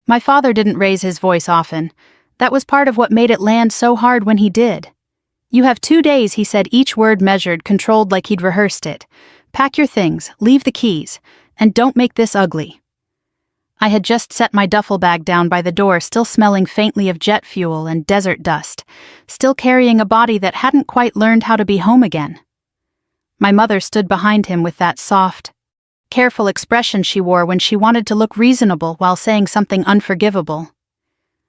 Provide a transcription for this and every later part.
My father didn't raise his voice often. That was part of what made it land so hard when he did. "You have 2 days," he said, each word measured, controlled like he'd rehearsed it. "Pack your things, leave the keys, and don't make this ugly." I had just set my duffel bag down by the door, still smelling faintly of jet fuel and desert dust, still carrying a body that hadn't quite learned how to be home again. My mother stood behind him with that soft, careful expression she wore when she wanted to look reasonable while saying something unforgivable.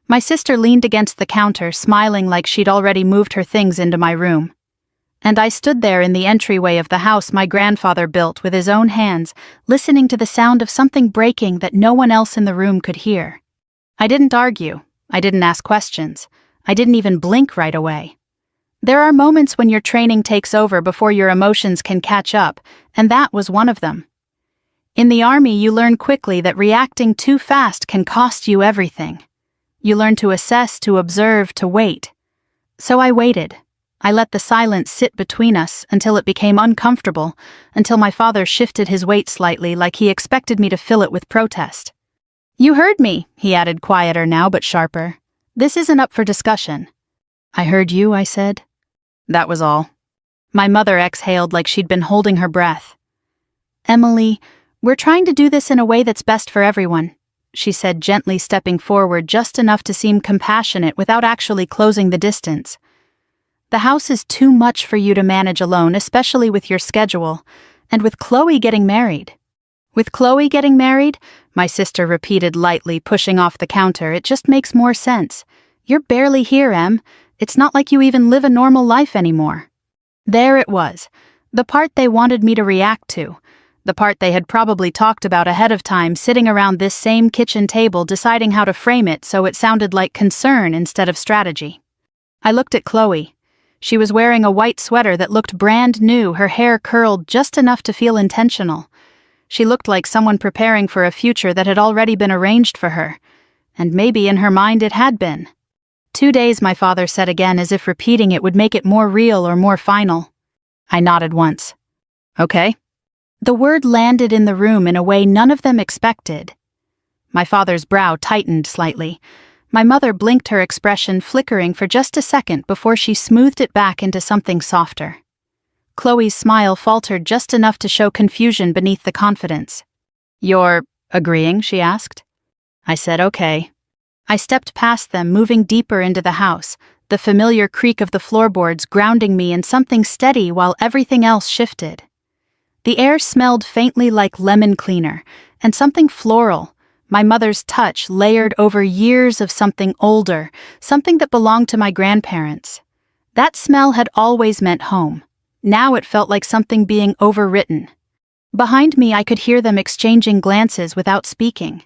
My sister leaned against the counter, smiling like she'd already moved her things into my room. And I stood there in the entryway of the house my grandfather built with his own hands, listening to the sound of something breaking that no one else in the room could hear. I didn't argue. I didn't ask questions. I didn't even blink right away. There are moments when your training takes over before your emotions can catch up, and that was one of them. In the army, you learn quickly that reacting too fast can cost you everything. You learn to assess, to observe, to wait. So I waited. I let the silence sit between us until it became uncomfortable, until my father shifted his weight slightly like he expected me to fill it with protest. "You heard me," he added, quieter now but sharper. "This isn't up for discussion." "I heard you," I said. That was all. My mother exhaled like she'd been holding her breath. "Emily, we're trying to do this in a way that's best for everyone," she said, gently stepping forward just enough to seem compassionate without actually closing the distance. "The house is too much for you to manage alone, especially with your schedule, and with Chloe getting married." "With Chloe getting married?" my sister repeated lightly, pushing off the counter. "It just makes more sense. You're barely here, Em. It's not like you even live a normal life anymore." There it was, the part they wanted me to react to, the part they had probably talked about ahead of time, sitting around this same kitchen table deciding how to frame it so it sounded like concern instead of strategy. I looked at Chloe. She was wearing a white sweater that looked brand new, her hair curled just enough to feel intentional. She looked like someone preparing for a future that had already been arranged for her, and maybe in her mind it had been. 2 days, my father said again, as if repeating it would make it more real or more final. I nodded once. "Okay." The word landed in the room in a way none of them expected. My father's brow tightened slightly. My mother blinked, her expression flickering for just a second before she smoothed it back into something softer. Chloe's smile faltered just enough to show confusion beneath the confidence. "You're agreeing?" she asked. I said, "Okay." I stepped past them, moving deeper into the house, the familiar creak of the floorboards grounding me in something steady while everything else shifted. The air smelled faintly like lemon cleaner, and something floral, my mother's touch layered over years of something older, something that belonged to my grandparents. That smell had always meant home. Now it felt like something being overwritten. Behind me, I could hear them exchanging glances without speaking.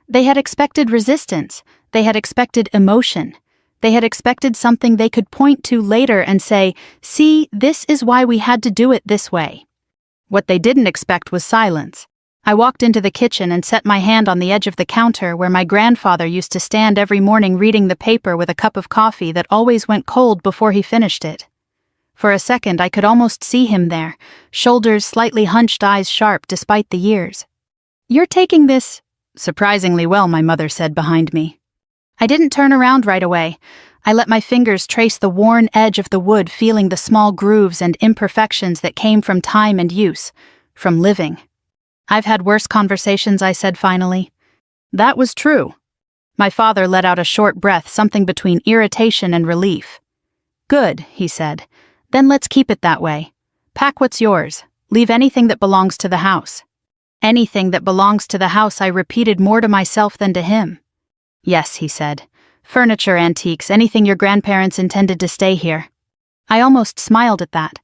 They had expected resistance. They had expected emotion. They had expected something they could point to later and say, "See, this is why we had to do it this way." What they didn't expect was silence. I walked into the kitchen and set my hand on the edge of the counter where my grandfather used to stand every morning reading the paper with a cup of coffee that always went cold before he finished it. For a second, I could almost see him there, shoulders slightly hunched, eyes sharp despite the years. "You're taking this surprisingly well," my mother said behind me. I didn't turn around right away. I let my fingers trace the worn edge of the wood, feeling the small grooves and imperfections that came from time and use, from living. "I've had worse conversations," I said finally. That was true. My father let out a short breath, something between irritation and relief. "Good," he said. "Then let's keep it that way. Pack what's yours. Leave anything that belongs to the house." "Anything that belongs to the house," I repeated more to myself than to him. "Yes," he said. "Furniture, antiques, anything your grandparents intended to stay here." I almost smiled at that.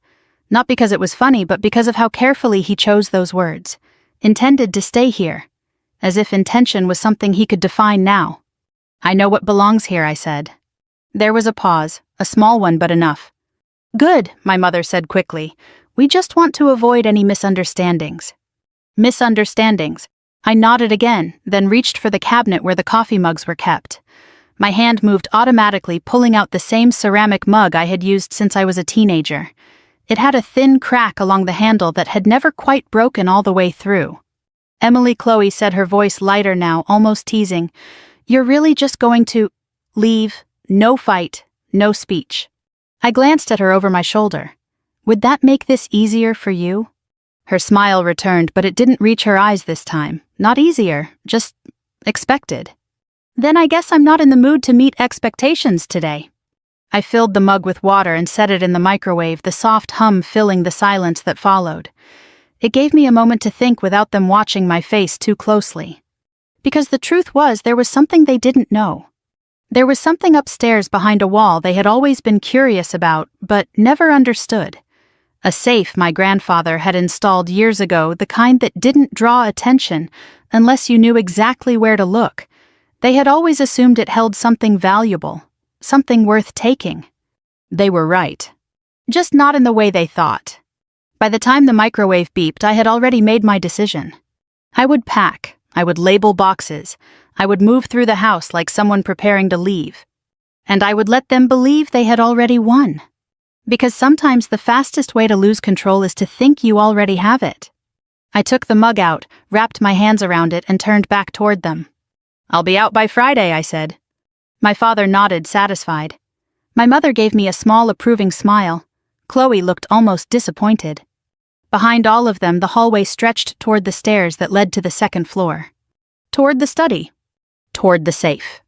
Not because it was funny, but because of how carefully he chose those words. Intended to stay here. As if intention was something he could define now. "I know what belongs here," I said. There was a pause, a small one but enough. "Good," my mother said quickly. "We just want to avoid any misunderstandings." Misunderstandings. I nodded again, then reached for the cabinet where the coffee mugs were kept. My hand moved automatically, pulling out the same ceramic mug I had used since I was a teenager. It had a thin crack along the handle that had never quite broken all the way through. "Emily," Chloe said, her voice lighter now, almost teasing, You're really just going to leave, no fight, no speech. I glanced at her over my shoulder. Would that make this easier for you? Her smile returned, but it didn't reach her eyes this time. Not easier, just expected. Then I guess I'm not in the mood to meet expectations today. I filled the mug with water and set it in the microwave, the soft hum filling the silence that followed. It gave me a moment to think without them watching my face too closely. Because the truth was, there was something they didn't know. There was something upstairs behind a wall they had always been curious about, but never understood. A safe my grandfather had installed years ago, the kind that didn't draw attention unless you knew exactly where to look. They had always assumed it held something valuable, something worth taking. They were right. Just not in the way they thought. By the time the microwave beeped, I had already made my decision. I would pack, I would label boxes, I would move through the house like someone preparing to leave. And I would let them believe they had already won. Because sometimes the fastest way to lose control is to think you already have it. I took the mug out, wrapped my hands around it, and turned back toward them. "I'll be out by Friday," I said. My father nodded, satisfied. My mother gave me a small, approving smile. Chloe looked almost disappointed. Behind all of them, the hallway stretched toward the stairs that led to the second floor. Toward the study. Toward the safe.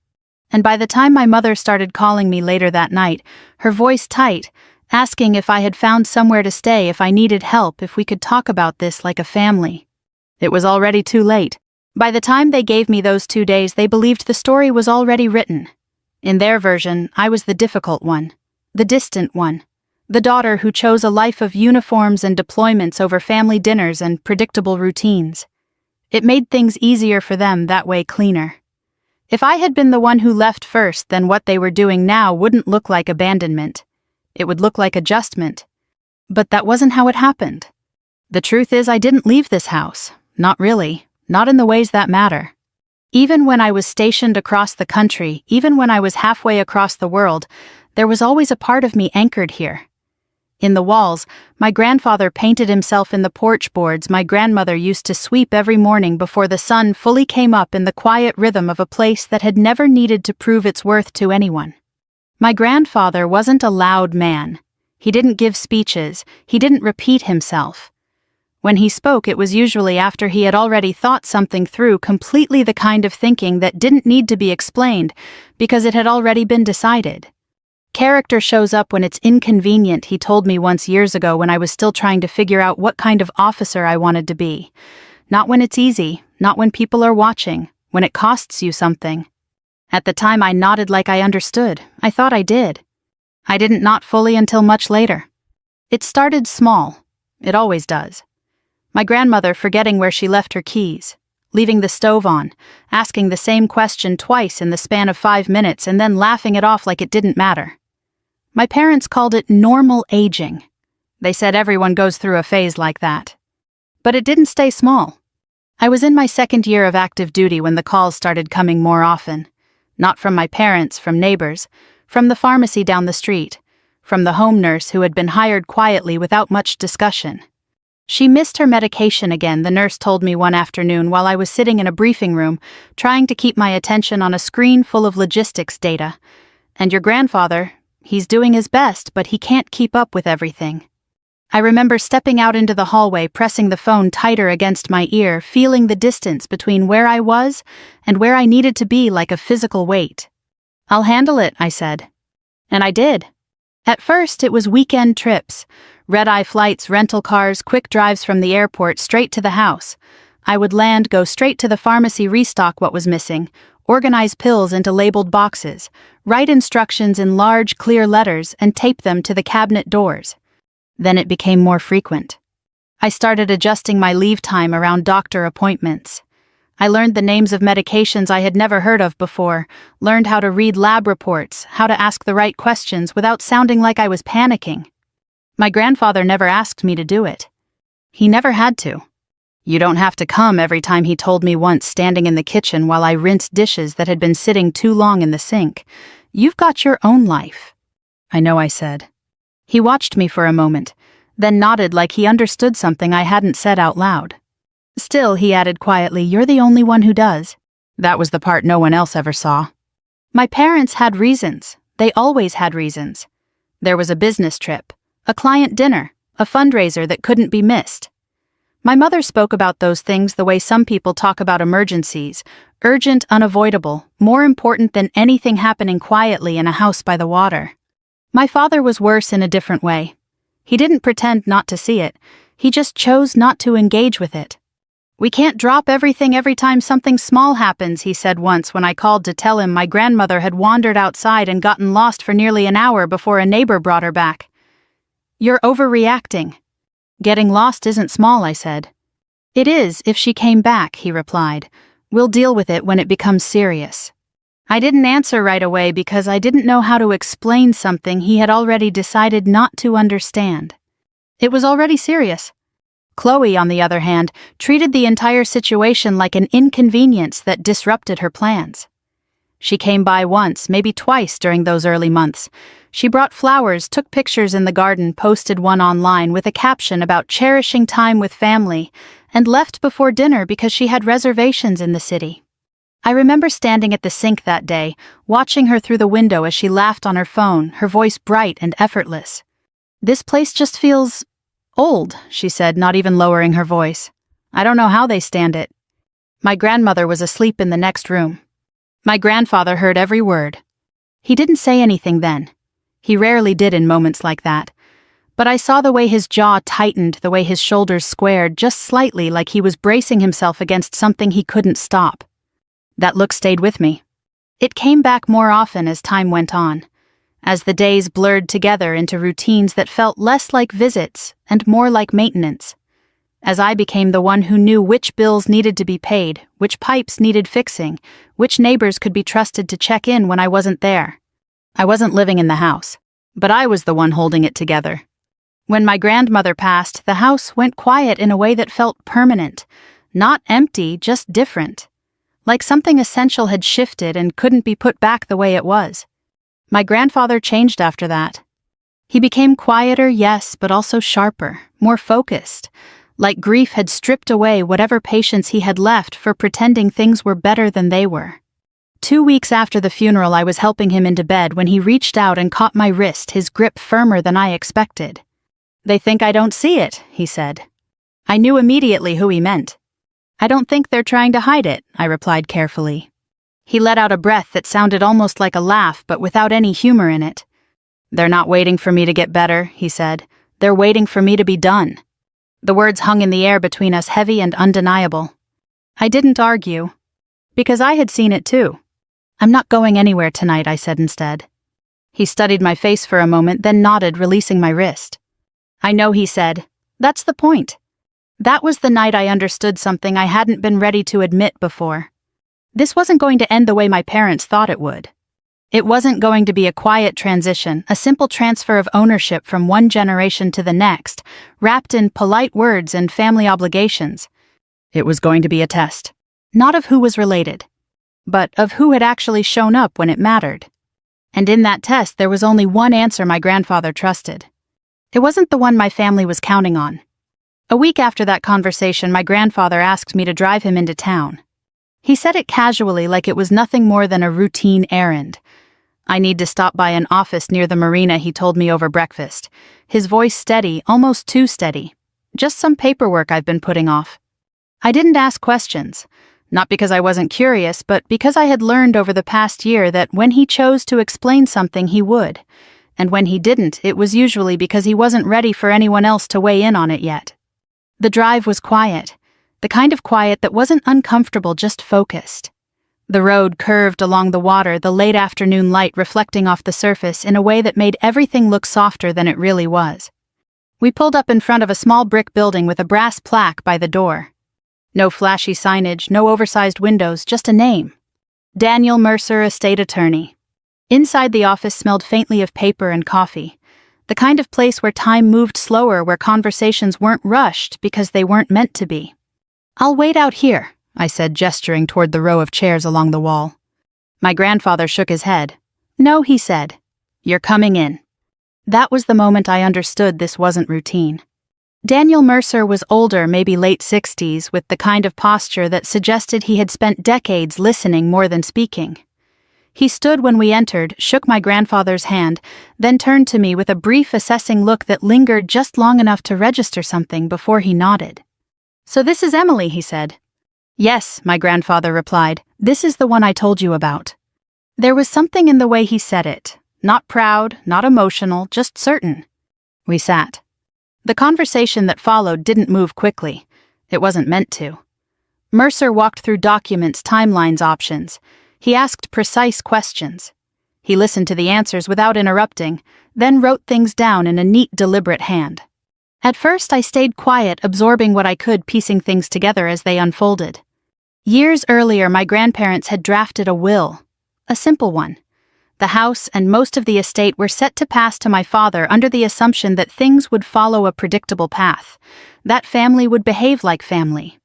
And by the time my mother started calling me later that night, her voice tight, asking if I had found somewhere to stay, if I needed help, if we could talk about this like a family. It was already too late. By the time they gave me those 2 days, they believed the story was already written. In their version, I was the difficult one, the distant one, the daughter who chose a life of uniforms and deployments over family dinners and predictable routines. It made things easier for them, that way cleaner. If I had been the one who left first, then what they were doing now wouldn't look like abandonment. It would look like adjustment. But that wasn't how it happened. The truth is, I didn't leave this house. Not really. Not in the ways that matter. Even when I was stationed across the country, even when I was halfway across the world, there was always a part of me anchored here. In the walls, my grandfather painted himself in the porch boards my grandmother used to sweep every morning before the sun fully came up, in the quiet rhythm of a place that had never needed to prove its worth to anyone. My grandfather wasn't a loud man. He didn't give speeches. He didn't repeat himself. When he spoke, it was usually after he had already thought something through, completely the kind of thinking that didn't need to be explained because it had already been decided. Character shows up when it's inconvenient, he told me once years ago when I was still trying to figure out what kind of officer I wanted to be. Not when it's easy, not when people are watching, when it costs you something. At the time I nodded like I understood. I thought I did. I didn't, not fully until much later. It started small. It always does. My grandmother forgetting where she left her keys, leaving the stove on, asking the same question twice in the span of 5 minutes and then laughing it off like it didn't matter. My parents called it normal aging. They said everyone goes through a phase like that. But it didn't stay small. I was in my 2nd year of active duty when the calls started coming more often. Not from my parents, from neighbors, from the pharmacy down the street, from the home nurse who had been hired quietly without much discussion. She missed her medication again, the nurse told me one afternoon while I was sitting in a briefing room, trying to keep my attention on a screen full of logistics data. And your grandfather, he's doing his best, but he can't keep up with everything. I remember stepping out into the hallway, pressing the phone tighter against my ear, feeling the distance between where I was and where I needed to be like a physical weight. "I'll handle it," I said. And I did. At first, it was weekend trips. Red-eye flights, rental cars, quick drives from the airport straight to the house. I would land, go straight to the pharmacy, restock what was missing, organize pills into labeled boxes, write instructions in large, clear letters, and tape them to the cabinet doors. Then it became more frequent. I started adjusting my leave time around doctor appointments. I learned the names of medications I had never heard of before, learned how to read lab reports, how to ask the right questions without sounding like I was panicking. My grandfather never asked me to do it. He never had to. "You don't have to come," every time he told me once, standing in the kitchen while I rinsed dishes that had been sitting too long in the sink. "You've got your own life." "I know," I said. He watched me for a moment, then nodded like he understood something I hadn't said out loud. "Still," he added quietly, "you're the only one who does." That was the part no one else ever saw. My parents had reasons. They always had reasons. There was a business trip, a client dinner, a fundraiser that couldn't be missed. My mother spoke about those things the way some people talk about emergencies, urgent, unavoidable, more important than anything happening quietly in a house by the water. My father was worse in a different way. He didn't pretend not to see it, he just chose not to engage with it. "We can't drop everything every time something small happens," he said once when I called to tell him my grandmother had wandered outside and gotten lost for nearly an hour before a neighbor brought her back. "You're overreacting." "Getting lost isn't small," I said. "It is if she came back," he replied. "We'll deal with it when it becomes serious." I didn't answer right away because I didn't know how to explain something he had already decided not to understand. It was already serious. Chloe, on the other hand, treated the entire situation like an inconvenience that disrupted her plans. She came by once, maybe twice during those early months. She brought flowers, took pictures in the garden, posted one online with a caption about cherishing time with family, and left before dinner because she had reservations in the city. I remember standing at the sink that day, watching her through the window as she laughed on her phone, her voice bright and effortless. "This place just feels old," she said, not even lowering her voice. "I don't know how they stand it." My grandmother was asleep in the next room. My grandfather heard every word. He didn't say anything then. He rarely did in moments like that. But I saw the way his jaw tightened, the way his shoulders squared just slightly, like he was bracing himself against something he couldn't stop. That look stayed with me. It came back more often as time went on, as the days blurred together into routines that felt less like visits and more like maintenance, as I became the one who knew which bills needed to be paid, which pipes needed fixing, which neighbors could be trusted to check in when I wasn't there. I wasn't living in the house, but I was the one holding it together. When my grandmother passed, the house went quiet in a way that felt permanent, not empty, just different. Like something essential had shifted and couldn't be put back the way it was. My grandfather changed after that. He became quieter, yes, but also sharper, more focused, like grief had stripped away whatever patience he had left for pretending things were better than they were. 2 weeks after the funeral, I was helping him into bed when he reached out and caught my wrist, his grip firmer than I expected. "They think I don't see it," he said. I knew immediately who he meant. "I don't think they're trying to hide it," I replied carefully. He let out a breath that sounded almost like a laugh, but without any humor in it. "They're not waiting for me to get better," he said. "They're waiting for me to be done." The words hung in the air between us, heavy and undeniable. I didn't argue, because I had seen it too. "I'm not going anywhere tonight," I said instead. He studied my face for a moment, then nodded, releasing my wrist. "I know," he said. "That's the point." That was the night I understood something I hadn't been ready to admit before. This wasn't going to end the way my parents thought it would. It wasn't going to be a quiet transition, a simple transfer of ownership from one generation to the next, wrapped in polite words and family obligations. It was going to be a test, not of who was related, but of who had actually shown up when it mattered. And in that test, there was only one answer my grandfather trusted. It wasn't the one my family was counting on. A week after that conversation, my grandfather asked me to drive him into town. He said it casually, like it was nothing more than a routine errand. "I need to stop by an office near the marina," he told me over breakfast, his voice steady, almost too steady. "Just some paperwork I've been putting off." I didn't ask questions, not because I wasn't curious, but because I had learned over the past year that when he chose to explain something, he would. And when he didn't, it was usually because he wasn't ready for anyone else to weigh in on it yet. The drive was quiet, the kind of quiet that wasn't uncomfortable, just focused. The road curved along the water, the late afternoon light reflecting off the surface in a way that made everything look softer than it really was. We pulled up in front of a small brick building with a brass plaque by the door. No flashy signage, no oversized windows, just a name. Daniel Mercer, Estate Attorney. Inside the office smelled faintly of paper and coffee. The kind of place where time moved slower, where conversations weren't rushed because they weren't meant to be. "I'll wait out here," I said, gesturing toward the row of chairs along the wall. My grandfather shook his head. "No," he said. "You're coming in." That was the moment I understood this wasn't routine. Daniel Mercer was older, maybe late 60s, with the kind of posture that suggested he had spent decades listening more than speaking. He stood when we entered, shook my grandfather's hand, then turned to me with a brief assessing look that lingered just long enough to register something before he nodded. "So this is Emily," he said. "Yes," my grandfather replied. "This is the one I told you about." There was something in the way he said it. Not proud, not emotional, just certain. We sat. The conversation that followed didn't move quickly. It wasn't meant to. Mercer walked through documents, timelines, options. He asked precise questions. He listened to the answers without interrupting, then wrote things down in a neat, deliberate hand. At first, I stayed quiet, absorbing what I could, piecing things together as they unfolded. Years earlier, my grandparents had drafted a will. A simple one. The house and most of the estate were set to pass to my father under the assumption that things would follow a predictable path. That family would behave like family.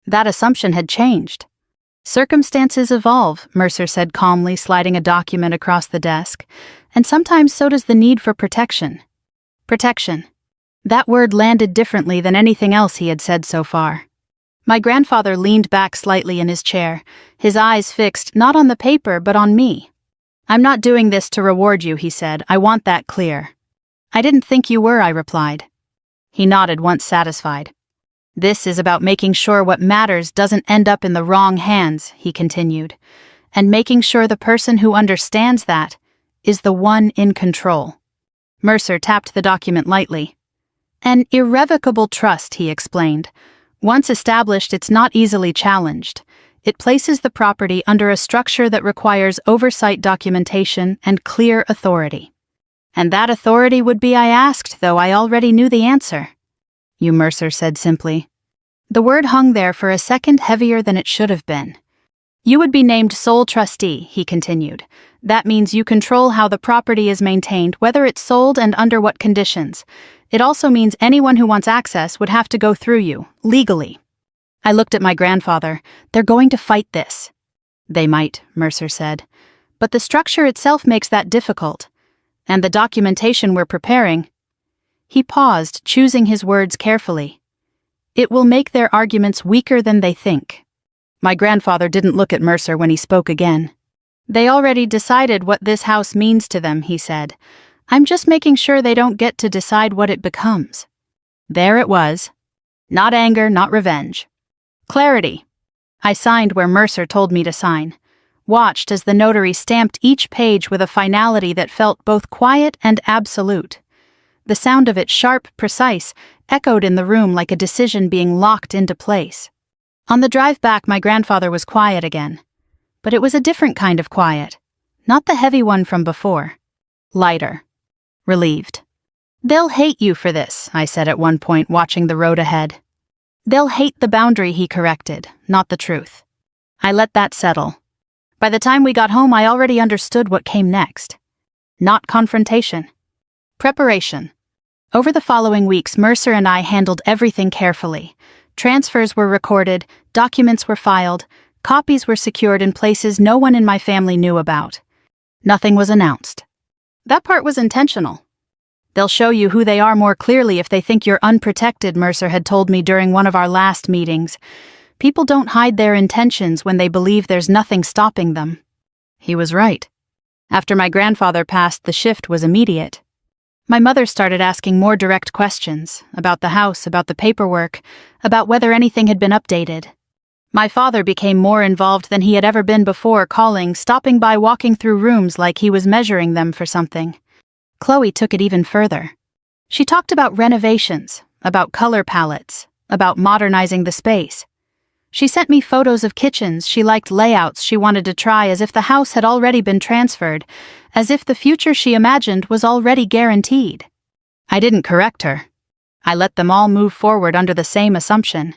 That assumption had changed. "Circumstances evolve," Mercer said calmly, sliding a document across the desk. "And sometimes so does the need for protection." Protection. That word landed differently than anything else he had said so far. My grandfather leaned back slightly in his chair, his eyes fixed not on the paper but on me. "I'm not doing this to reward you," he said. "I want that clear." "I didn't think you were," I replied. He nodded, once satisfied. "This is about making sure what matters doesn't end up in the wrong hands," he continued, "and making sure the person who understands that is the one in control." Mercer tapped the document lightly. "An irrevocable trust," he explained. "Once established, it's not easily challenged. It places the property under a structure that requires oversight, documentation, and clear authority. And that authority would be I asked, though I already knew the answer." "You," Mercer said simply. The word hung there for a second, heavier than it should have been. "You would be named sole trustee," he continued. "That means you control how the property is maintained, whether it's sold and under what conditions. It also means anyone who wants access would have to go through you, legally." I looked at my grandfather. "They're going to fight this." "They might," Mercer said. "But the structure itself makes that difficult. And the documentation we're preparing—" He paused, choosing his words carefully. "It will make their arguments weaker than they think." My grandfather didn't look at Mercer when he spoke again. "They already decided what this house means to them," he said. "I'm just making sure they don't get to decide what it becomes." There it was. Not anger, not revenge. Clarity. I signed where Mercer told me to sign, watched as the notary stamped each page with a finality that felt both quiet and absolute. The sound of it, sharp, precise, echoed in the room like a decision being locked into place. On the drive back, my grandfather was quiet again. But it was a different kind of quiet. Not the heavy one from before. Lighter. Relieved. "They'll hate you for this," I said at one point, watching the road ahead. "They'll hate the boundary," he corrected, "not the truth." I let that settle. By the time we got home, I already understood what came next. Not confrontation. Preparation. Over the following weeks, Mercer and I handled everything carefully. Transfers were recorded, documents were filed, copies were secured in places no one in my family knew about. Nothing was announced. That part was intentional. "They'll show you who they are more clearly if they think you're unprotected," Mercer had told me during one of our last meetings. "People don't hide their intentions when they believe there's nothing stopping them." He was right. After my grandfather passed, the shift was immediate. My mother started asking more direct questions about the house, about the paperwork, about whether anything had been updated. My father became more involved than he had ever been before, calling, stopping by, walking through rooms like he was measuring them for something. Chloe took it even further. She talked about renovations, about color palettes, about modernizing the space. She sent me photos of kitchens she liked, layouts she wanted to try, as if the house had already been transferred, as if the future she imagined was already guaranteed. I didn't correct her. I let them all move forward under the same assumption.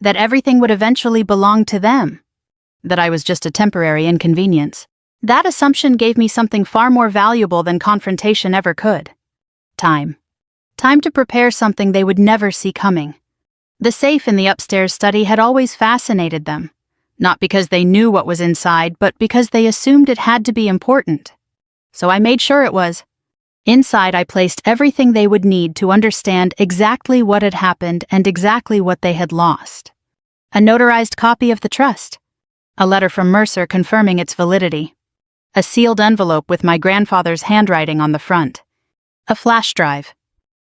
That everything would eventually belong to them. That I was just a temporary inconvenience. That assumption gave me something far more valuable than confrontation ever could. Time. Time to prepare something they would never see coming. The safe in the upstairs study had always fascinated them, not because they knew what was inside, but because they assumed it had to be important. So I made sure it was. Inside, I placed everything they would need to understand exactly what had happened and exactly what they had lost. A notarized copy of the trust. A letter from Mercer confirming its validity. A sealed envelope with my grandfather's handwriting on the front. A flash drive.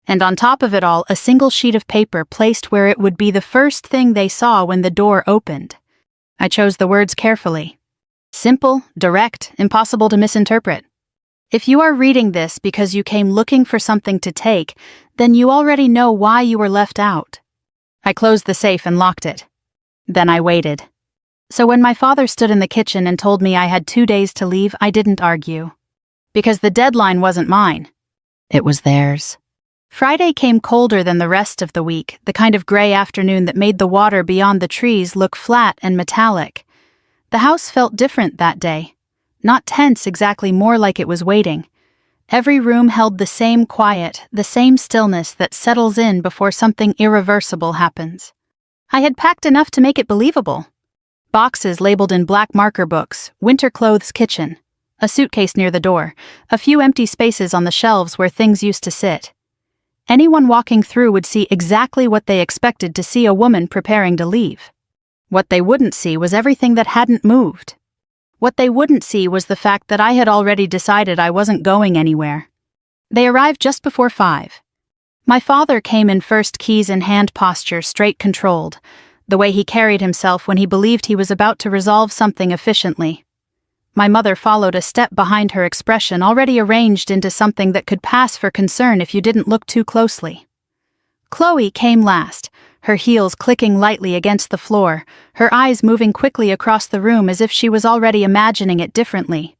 And on top of it all, a single sheet of paper placed where it would be the first thing they saw when the door opened. I chose the words carefully. Simple, direct, impossible to misinterpret. If you are reading this because you came looking for something to take, then you already know why you were left out. I closed the safe and locked it. Then I waited. So when my father stood in the kitchen and told me I had 2 days to leave, I didn't argue. Because the deadline wasn't mine. It was theirs. Friday came colder than the rest of the week, the kind of gray afternoon that made the water beyond the trees look flat and metallic. The house felt different that day. Not tense exactly, more like it was waiting. Every room held the same quiet, the same stillness that settles in before something irreversible happens. I had packed enough to make it believable. Boxes labeled in black marker books, winter clothes kitchen, a suitcase near the door, a few empty spaces on the shelves where things used to sit. Anyone walking through would see exactly what they expected to see a woman preparing to leave. What they wouldn't see was everything that hadn't moved. What they wouldn't see was the fact that I had already decided I wasn't going anywhere. They arrived just before 5. My father came in first, keys in hand posture, straight, controlled, the way he carried himself when he believed he was about to resolve something efficiently. My mother followed, a step behind, her expression already arranged into something that could pass for concern if you didn't look too closely. Chloe came last, her heels clicking lightly against the floor, her eyes moving quickly across the room as if she was already imagining it differently.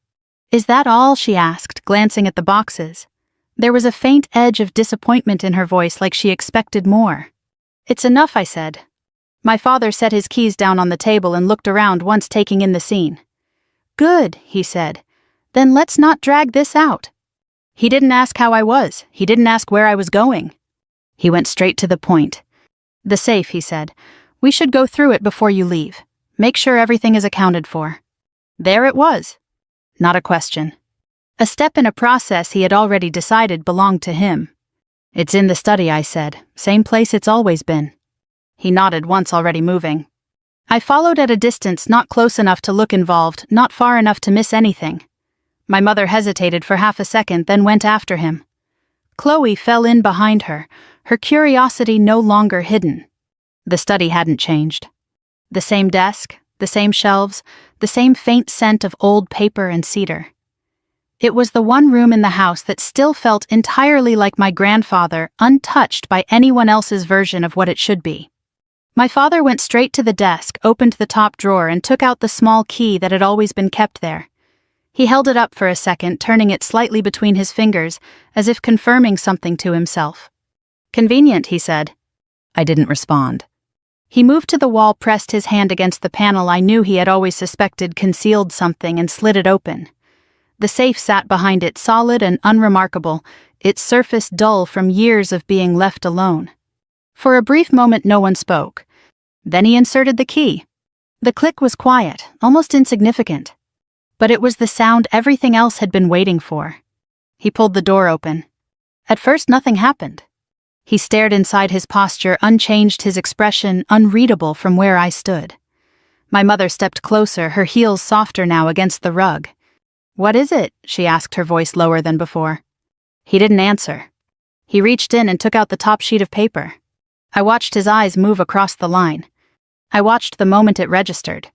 "Is that all?" she asked, glancing at the boxes. There was a faint edge of disappointment in her voice, like she expected more. "It's enough," I said. My father set his keys down on the table and looked around, once taking in the scene. "Good," he said. "Then let's not drag this out." He didn't ask how I was. He didn't ask where I was going. He went straight to the point. "The safe," he said. "We should go through it before you leave. Make sure everything is accounted for." There it was. Not a question. A step in a process he had already decided belonged to him. "It's in the study," I said. "Same place it's always been." He nodded, once already moving. I followed at a distance, not close enough to look involved, not far enough to miss anything. My mother hesitated for half a second, then went after him. Chloe fell in behind her, her curiosity no longer hidden. The study hadn't changed. The same desk, the same shelves, the same faint scent of old paper and cedar. It was the one room in the house that still felt entirely like my grandfather, untouched by anyone else's version of what it should be. My father went straight to the desk, opened the top drawer, and took out the small key that had always been kept there. He held it up for a second, turning it slightly between his fingers, as if confirming something to himself. "Convenient," he said. I didn't respond. He moved to the wall, pressed his hand against the panel I knew he had always suspected concealed something, and slid it open. The safe sat behind it, solid and unremarkable, its surface dull from years of being left alone. For a brief moment no one spoke. Then he inserted the key. The click was quiet, almost insignificant. But it was the sound everything else had been waiting for. He pulled the door open. At first nothing happened. He stared inside, his posture unchanged, his expression unreadable from where I stood. My mother stepped closer, her heels softer now against the rug. "What is it?" she asked, her voice lower than before. He didn't answer. He reached in and took out the top sheet of paper. I watched his eyes move across the line. I watched the moment it registered.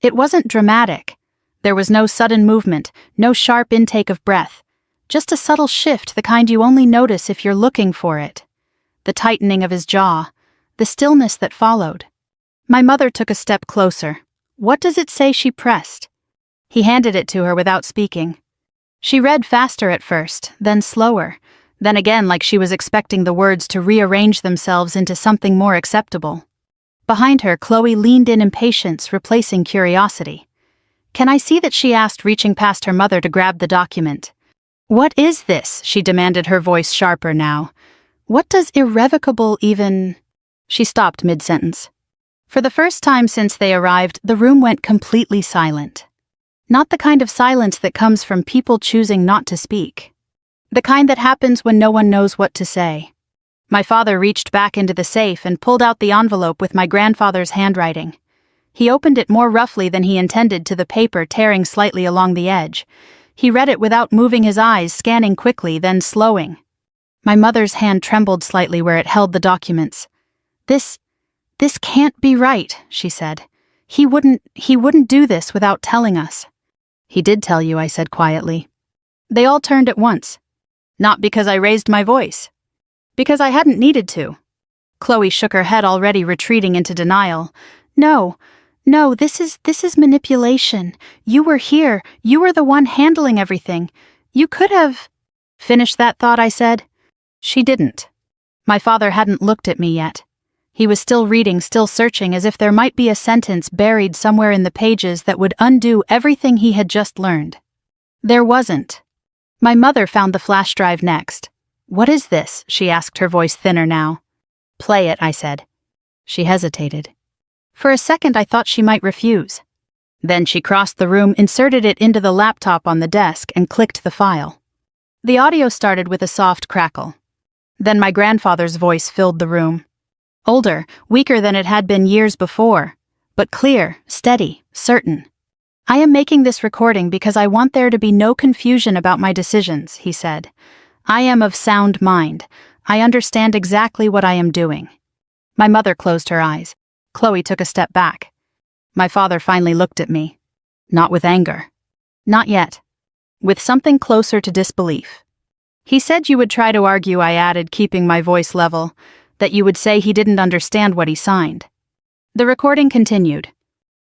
It wasn't dramatic. There was no sudden movement, no sharp intake of breath. Just a subtle shift, the kind you only notice if you're looking for it. The tightening of his jaw, the stillness that followed. My mother took a step closer. "What does it say?" she pressed. He handed it to her without speaking. She read faster at first, then slower, then again like she was expecting the words to rearrange themselves into something more acceptable. Behind her, Chloe leaned in impatience, replacing curiosity. "Can I see that?" she asked, reaching past her mother to grab the document. "What is this?" she demanded, her voice sharper now. "What does irrevocable even—" She stopped mid-sentence. For the first time since they arrived, the room went completely silent. Not the kind of silence that comes from people choosing not to speak. The kind that happens when no one knows what to say. My father reached back into the safe and pulled out the envelope with my grandfather's handwriting. He opened it more roughly than he intended to the paper tearing slightly along the edge. He read it without moving his eyes, scanning quickly, then slowing. My mother's hand trembled slightly where it held the documents. This can't be right, she said. He wouldn't do this without telling us. He did tell you, I said quietly. They all turned at once. Not because I raised my voice. Because I hadn't needed to. Chloe shook her head, already retreating into denial. No, this is manipulation. You were here. You were the one handling everything. You could have... Finish that thought, I said. She didn't. My father hadn't looked at me yet. He was still reading, still searching, as if there might be a sentence buried somewhere in the pages that would undo everything he had just learned. There wasn't. My mother found the flash drive next. What is this? She asked, her voice thinner now. Play it, I said. She hesitated. For a second I thought she might refuse. Then she crossed the room, inserted it into the laptop on the desk, and clicked the file. The audio started with a soft crackle. Then my grandfather's voice filled the room. Older, weaker than it had been years before, but clear, steady, certain. I am making this recording because I want there to be no confusion about my decisions, he said. I am of sound mind. I understand exactly what I am doing. My mother closed her eyes. Chloe took a step back. My father finally looked at me. Not with anger. Not yet. With something closer to disbelief. He said you would try to argue, I added, keeping my voice level, that you would say he didn't understand what he signed. The recording continued.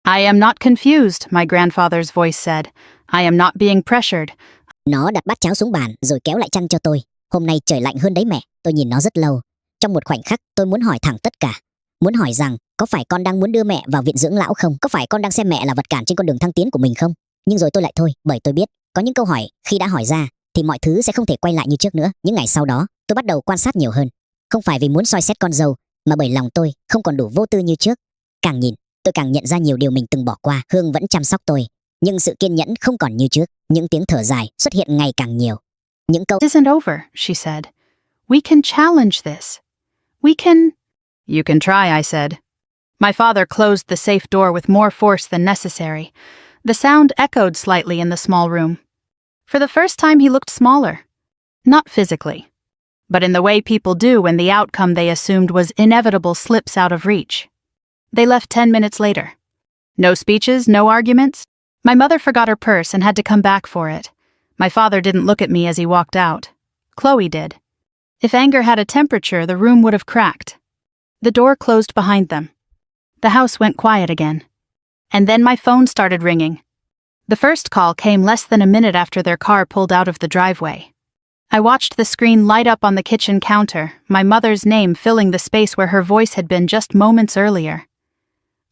I am not confused, my grandfather's voice said. I am not being pressured. Nó đặt bát cháo xuống bàn rồi kéo lại chăn cho tôi. Hôm nay trời lạnh hơn đấy mẹ, tôi nhìn nó rất lâu. Trong một khoảnh khắc tôi muốn hỏi thẳng tất cả. Muốn hỏi rằng, có phải con đang muốn đưa mẹ vào viện dưỡng lão không? Có phải con đang xem mẹ là vật cản trên con đường thăng tiến của mình không? Nhưng rồi tôi lại thôi, bởi tôi biết, có những câu hỏi, khi đã hỏi ra, thì mọi thứ sẽ không thể quay lại như trước nữa. Những ngày sau đó, tôi bắt đầu quan sát nhiều hơn. Không phải vì muốn soi xét con dâu, mà bởi lòng tôi không còn đủ vô tư như trước. Càng nhìn, tôi càng nhận ra nhiều điều mình từng bỏ qua. Hương vẫn chăm sóc tôi, nhưng sự kiên nhẫn không còn như trước. Những tiếng thở dài xuất hiện ngày càng nhiều. Những câu Isn't over, she said. We can challenge this. We can... You can try, I said. My father closed the safe door with more force than necessary. The sound echoed slightly in the small room. For the first time he looked smaller. Not physically, but in the way people do when the outcome they assumed was inevitable slips out of reach. They left 10 minutes later. No speeches, no arguments. My mother forgot her purse and had to come back for it. My father didn't look at me as he walked out. Chloe did. If anger had a temperature, the room would have cracked. The door closed behind them. The house went quiet again. And then my phone started ringing. The first call came less than a minute after their car pulled out of the driveway. I watched the screen light up on the kitchen counter, my mother's name filling the space where her voice had been just moments earlier.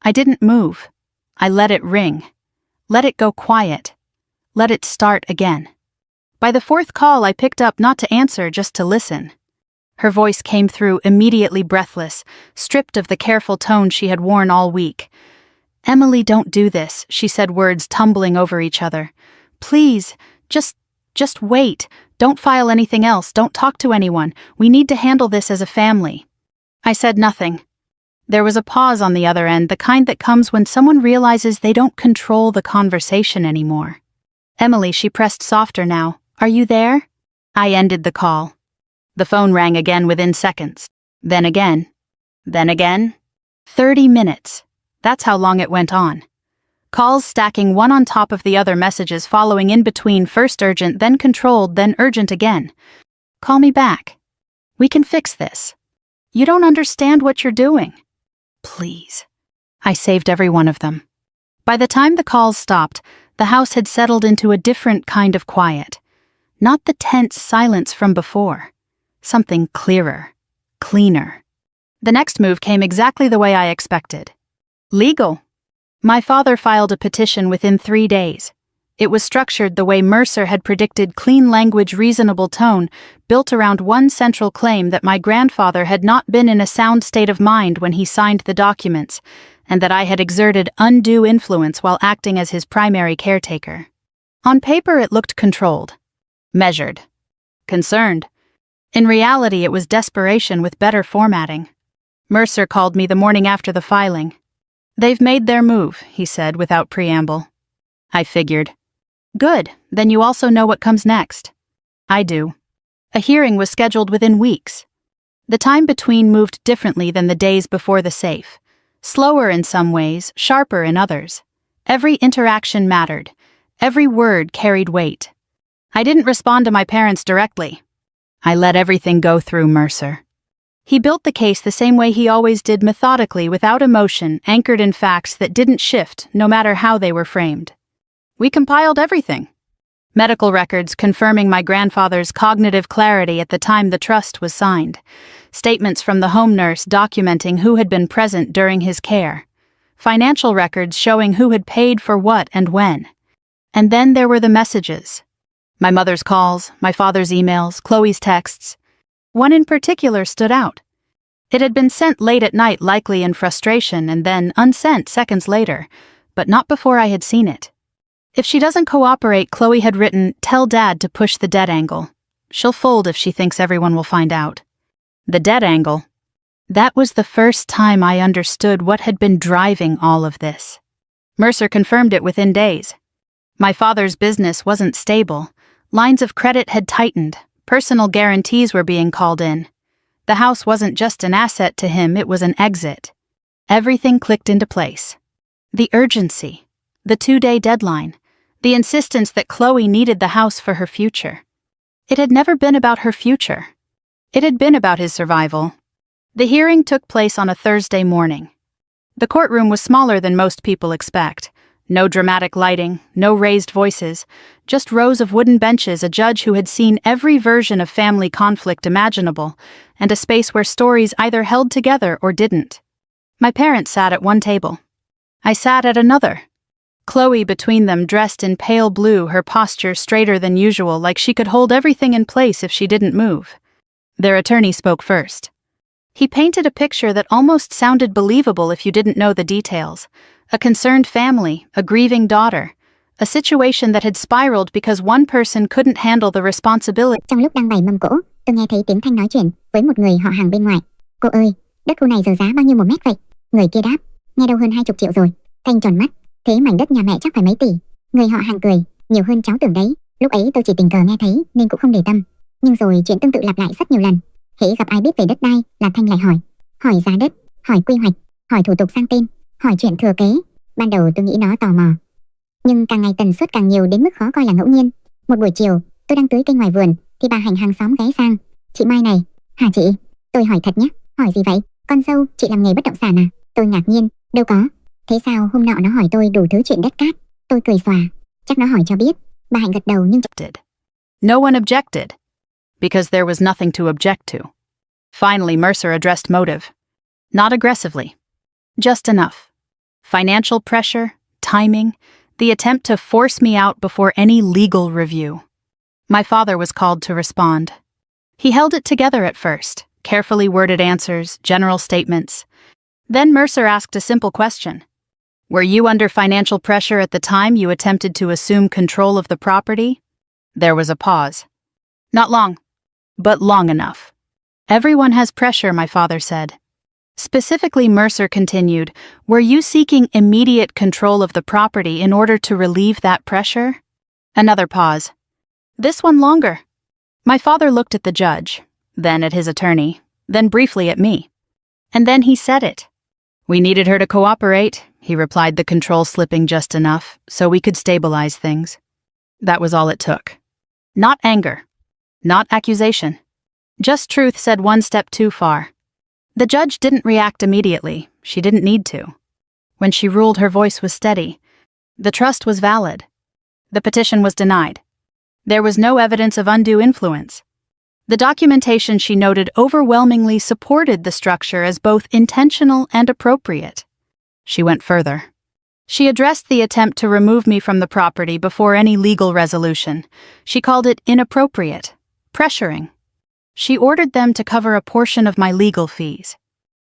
I didn't move. I let it ring. Let it go quiet. Let it start again. By the fourth call, I picked up not to answer, just to listen. Her voice came through immediately breathless, stripped of the careful tone she had worn all week. Emily, don't do this, she said, words tumbling over each other. Please, just wait. Don't file anything else. Don't talk to anyone. We need to handle this as a family. I said nothing. There was a pause on the other end, the kind that comes when someone realizes they don't control the conversation anymore. Emily, she pressed softer now. Are you there? I ended the call. The phone rang again within seconds. Then again. Then again. 30 minutes. That's how long it went on. Calls stacking one on top of the other, messages following in between, first urgent, then controlled, then urgent again. Call me back. We can fix this. You don't understand what you're doing. Please. I saved every one of them. By the time the calls stopped, the house had settled into a different kind of quiet. Not the tense silence from before. Something clearer, cleaner. The next move came exactly the way I expected. Legal. My father filed a petition within 3 days. It was structured the way Mercer had predicted: clean language, reasonable tone, built around one central claim that my grandfather had not been in a sound state of mind when he signed the documents, and that I had exerted undue influence while acting as his primary caretaker. On paper, it looked controlled, measured, concerned. In reality, it was desperation with better formatting. Mercer called me the morning after the filing. "They've made their move," he said without preamble. I figured. "Good, then you also know what comes next." I do. A hearing was scheduled within weeks. The time between moved differently than the days before the safe. Slower in some ways, sharper in others. Every interaction mattered. Every word carried weight. I didn't respond to my parents directly. I let everything go through Mercer. He built the case the same way he always did, methodically, without emotion, anchored in facts that didn't shift, no matter how they were framed. We compiled everything. Medical records confirming my grandfather's cognitive clarity at the time the trust was signed. Statements from the home nurse documenting who had been present during his care. Financial records showing who had paid for what and when. And then there were the messages. My mother's calls, my father's emails, Chloe's texts. One in particular stood out. It had been sent late at night, likely in frustration, and then unsent seconds later, but not before I had seen it. If she doesn't cooperate, Chloe had written, "Tell Dad to push the dead angle. She'll fold if she thinks everyone will find out." The dead angle. That was the first time I understood what had been driving all of this. Mercer confirmed it within days. My father's business wasn't stable. Lines of credit had tightened. Personal guarantees were being called in. The house wasn't just an asset to him, it was an exit. Everything clicked into place. The urgency. The 2-day deadline. The insistence that Chloe needed the house for her future. It had never been about her future. It had been about his survival. The hearing took place on a Thursday morning. The courtroom was smaller than most people expect. No dramatic lighting, no raised voices, just rows of wooden benches, a judge who had seen every version of family conflict imaginable, and a space where stories either held together or didn't. My parents sat at one table. I sat at another. Chloe between them, dressed in pale blue, her posture straighter than usual, like she could hold everything in place if she didn't move. Their attorney spoke first. He painted a picture that almost sounded believable if you didn't know the details. A concerned family, a grieving daughter, a situation that had spiraled because one person couldn't handle the responsibility. Trong lúc đang bày mâm cỗ, tôi nghe thấy tiếng Thanh nói chuyện với một người họ hàng bên ngoài. "Cô ơi, đất khu này giờ giá bao nhiêu một mét vậy?" Người kia đáp, "Nghe đâu hơn 20 triệu rồi." Thanh tròn mắt, "Thế mảnh đất nhà mẹ chắc phải mấy tỷ." Người họ hàng cười, "Nhiều hơn cháu tưởng đấy. Lúc ấy tôi chỉ tình cờ nghe thấy nên cũng không để tâm. Nhưng rồi chuyện tương tự lặp lại rất nhiều lần. Hễ gặp ai biết về đất đai là Thanh lại hỏi. Hỏi giá đất, hỏi quy hoạch, hỏi thủ tục sang tên, hỏi chuyện thừa kế. Ban đầu tôi nghĩ nó tò mò. Nhưng càng ngày tần suất càng nhiều đến mức khó coi là ngẫu nhiên. Một buổi chiều, tôi đang tưới cây ngoài vườn thì bà Hành hàng xóm ghé sang. "Chị Mai này." "Hả chị?" Tôi hỏi thật nhé. "Hỏi gì vậy? Con dâu chị làm nghề bất động sản à?" Tôi ngạc nhiên. "Đâu có." Thế sao hôm nọ nó hỏi tôi đủ thứ chuyện đất cát. Tôi cười xòa. Chắc nó hỏi cho biết. Bà Hạnh gật đầu nhưng... No one objected, because there was nothing to object to. Finally, Mercer addressed motive. Not aggressively. Just enough. Financial pressure, timing, the attempt to force me out before any legal review. My father was called to respond. He held it together at first, carefully worded answers, general statements. Then Mercer asked a simple question. "Were you under financial pressure at the time you attempted to assume control of the property?" There was a pause. "Not long, but long enough." "Everyone has pressure," my father said. Specifically, Mercer continued, "Were you seeking immediate control of the property in order to relieve that pressure?" Another pause. "This one longer." My father looked at the judge, then at his attorney, then briefly at me. And then he said it. "We needed her to cooperate," he replied, the control slipping just enough, "so we could stabilize things." That was all it took. Not anger. Not accusation. Just truth said one step too far. The judge didn't react immediately. She didn't need to. When she ruled, her voice was steady. The trust was valid. The petition was denied. There was no evidence of undue influence. The documentation, she noted, overwhelmingly supported the structure as both intentional and appropriate. She went further. She addressed the attempt to remove me from the property before any legal resolution. She called it inappropriate, pressuring. She ordered them to cover a portion of my legal fees.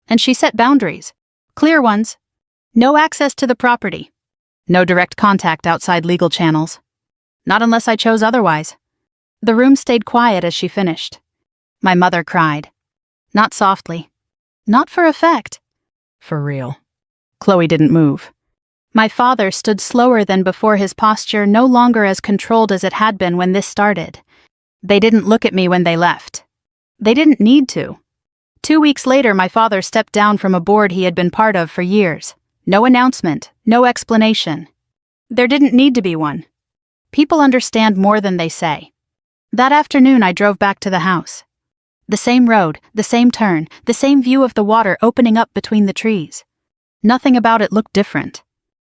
And she set boundaries, clear ones. No access to the property. No direct contact outside legal channels. Not unless I chose otherwise. The room stayed quiet as she finished. My mother cried. Not softly. Not for effect. For real. Chloe didn't move. My father stood slower than before, his posture no longer as controlled as it had been when this started. They didn't look at me when they left. They didn't need to. 2 weeks later, my father stepped down from a board he had been part of for years. No announcement, no explanation. There didn't need to be one. People understand more than they say. That afternoon, I drove back to the house. The same road, the same turn, the same view of the water opening up between the trees. Nothing about it looked different.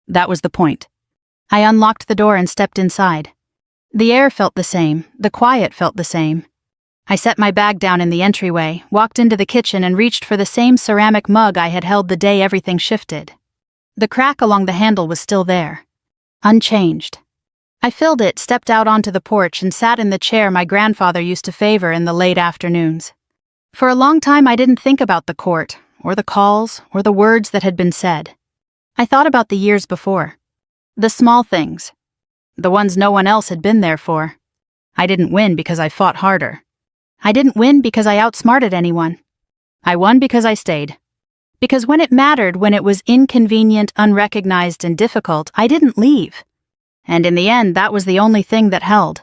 That was the point. I unlocked the door and stepped inside. The air felt the same, the quiet felt the same. I set my bag down in the entryway, walked into the kitchen and reached for the same ceramic mug I had held the day everything shifted. The crack along the handle was still there, unchanged. I filled it, stepped out onto the porch and sat in the chair my grandfather used to favor in the late afternoons. For a long time I didn't think about the court, or the calls, or the words that had been said. I thought about the years before. The small things. The ones no one else had been there for. I didn't win because I fought harder. I didn't win because I outsmarted anyone. I won because I stayed. Because when it mattered, when it was inconvenient, unrecognized, and difficult, I didn't leave. And in the end, that was the only thing that held.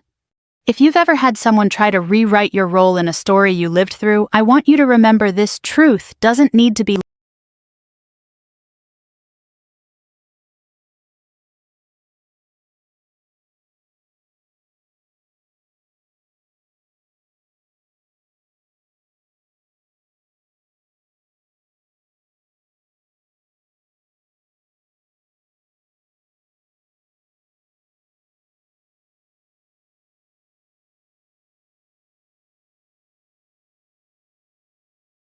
If you've ever had someone try to rewrite your role in a story you lived through, I want you to remember this: truth doesn't need to be